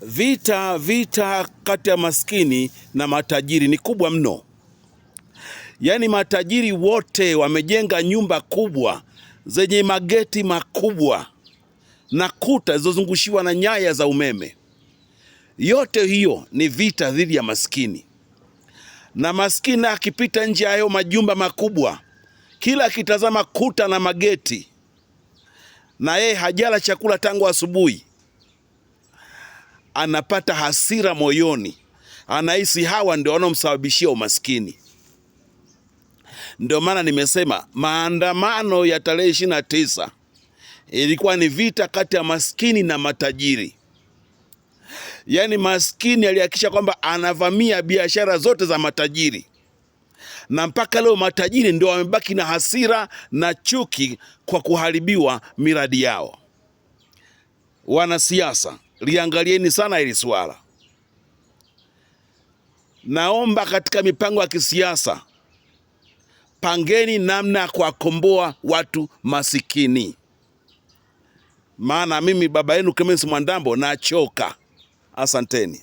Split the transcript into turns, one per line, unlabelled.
Vita kati ya maskini na matajiri ni kubwa mno. Yaani matajiri wote wamejenga nyumba kubwa zenye mageti makubwa na kuta zilizozungushiwa na nyaya za umeme. Yote hiyo ni vita dhidi ya maskini. Na maskini akipita nje ya hayo majumba makubwa, kila akitazama kuta na mageti, na yeye hajala chakula tangu asubuhi, anapata hasira moyoni, anahisi hawa ndio wanaomsababishia umaskini. Ndio maana nimesema maandamano ya tarehe 29 ilikuwa ni vita kati ya maskini na matajiri. Yaani maskini alihakikisha kwamba anavamia biashara zote za matajiri, na mpaka leo matajiri ndio wamebaki na hasira na chuki kwa kuharibiwa miradi yao. Wanasiasa, liangalieni sana hili swala. Naomba katika mipango ya kisiasa, pangeni namna ya kuwakomboa watu masikini. Maana mimi baba yenu Clemence Mwandambo nachoka. Asanteni.